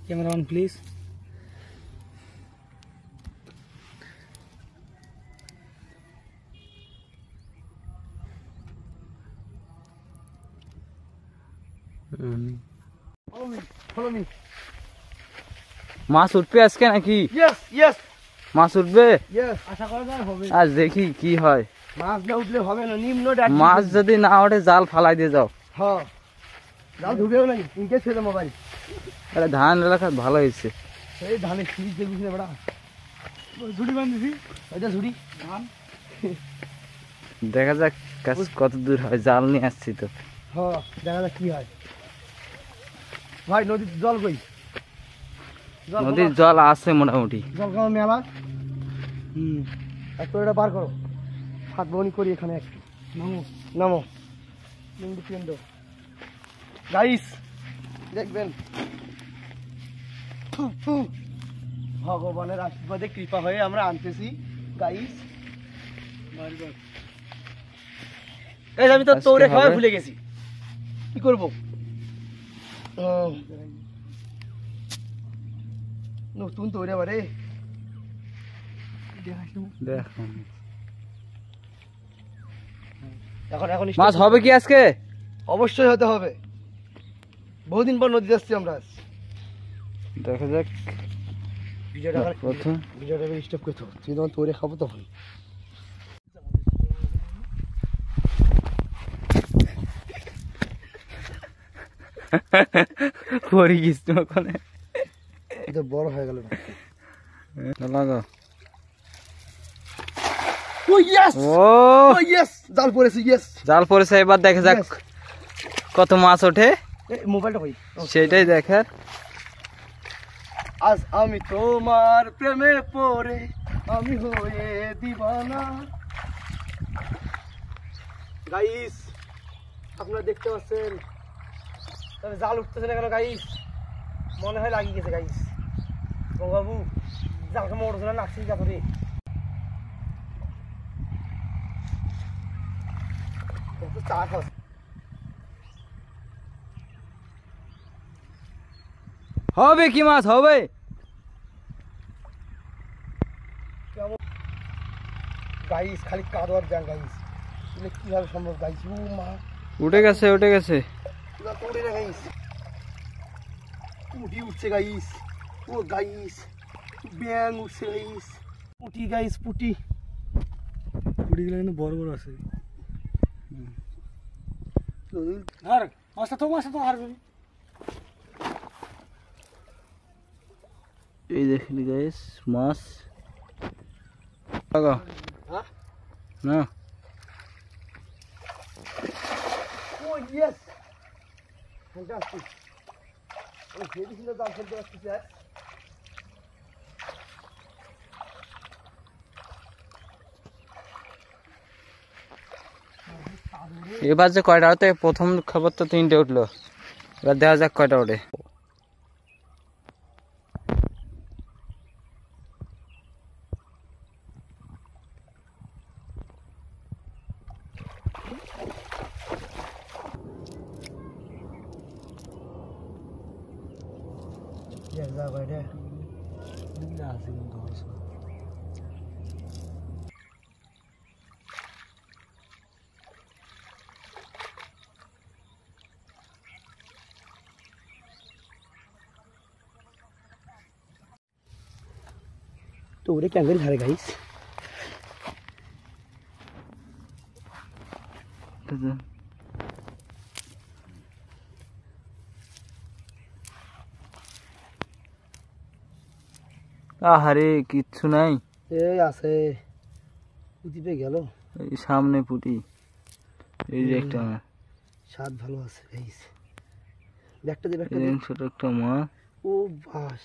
Cameraman please. Follow me. মাছ উঠবে আজকে নাকি? Yes, yes. মাছ উঠবে? Yes. আশা করা যায় হবে। আজ দেখি কি হয়। মাছ না উঠলে হবে না, নিম্ন মাছ যদি না ওঠে জাল ফালাই দিয়ে যাও। হ্যাঁ, জাল ঢুকেও নাই, ইনকে ছেড়ে মোবাইল। আরে ধান এলাকা ভালো হয়েছে। এই ধানের সিরিজ দেখবিস না বড়া। ঝুড়ি বাঁধিছি, এটা ঝুড়ি ধান। দেখা যাক কাজ কত দূর হয়, জাল নিয়ে আসছি তো। হ্যাঁ, দেখা যাক কি হয়। ভাই নদীর জল কই? নদীর জল আছে মোটামুটি। জল কেমন মেলা? একটু এটা বার করো, হাত বনি করি এখানে একটু। নামো নামো, গাইস দেখবেন ভগবানের আশীর্বাদে কৃপা হয়ে আমরা আনতেছি গাইস। এই আমি তো তোরে খাওয়া ভুলে গেছি, কি করবো? নতুন তৈরি আবারে এখন মাছ হবে কি আজকে? অবশ্যই হতে হবে, বহুদিন পর নদীতে আসছি আমরা। দেখা যাক। ভিডিওটা স্টপ করতে হবে, তুই যখন তৈরি খাবো তখন। পরি গেছি ওখানে, এটা বড় হয়ে গেল। লাগা। ও ইয়েস, ও ইয়েস, জাল পড়েছে। ইয়েস, জাল পড়েছে। এবার দেখা যাক কত মাছ ওঠে, মোবাইলটা কই সেটাই দেখার। আজ আমি তোমার প্রেমে পড়ে আমি হয়ে দিবানা। গাইস আপনারা দেখতে পাচ্ছেন তবে জাল উঠতেছে না কেন গাইস? মনে হয় লাগিয়ে গেছে গাইস। বাবু জালকে মোড়ছে না, নাকছি যাবে। হবে কি মাছ হবে? গাইস খালি কাদোয়ার যান গাইস, কিভাবে সম্ভব গাইস? ও মা, উঠে গেছে উঠে গেছে। উঠে না গাইস, পুটি উঠছে গাইস। ও গাইস ব্যাং উঠছে গাইস, পুটি গাইস, পুটি পুটিগুলো কিন্তু বড় বড় আছে। ধর মাছটা তো হারবি। এই দেখলি গাইস মাছ লাগা না। ও ইয়েস, ফ্যান্টাস্টিক। আমি ভেবেছিল জাল ফেলতে পারছি। এবার যে কয়টা ওঠে, প্রথম খবর তো 3টে উঠলো, এবার দেখা যাক কয়টা ওঠে। तो उरे क्या अंदर झारे गाइस। আহারে কিচ্ছু নাই। এই আছে, পুঁটি পে গেল এই সামনে পুঁটি, এই যে একটা স্বাদ ভালো আছে গাইস। ব্যাগটা দে, ব্যাগটা দে। ছোট একটা মাছ। ও বাস।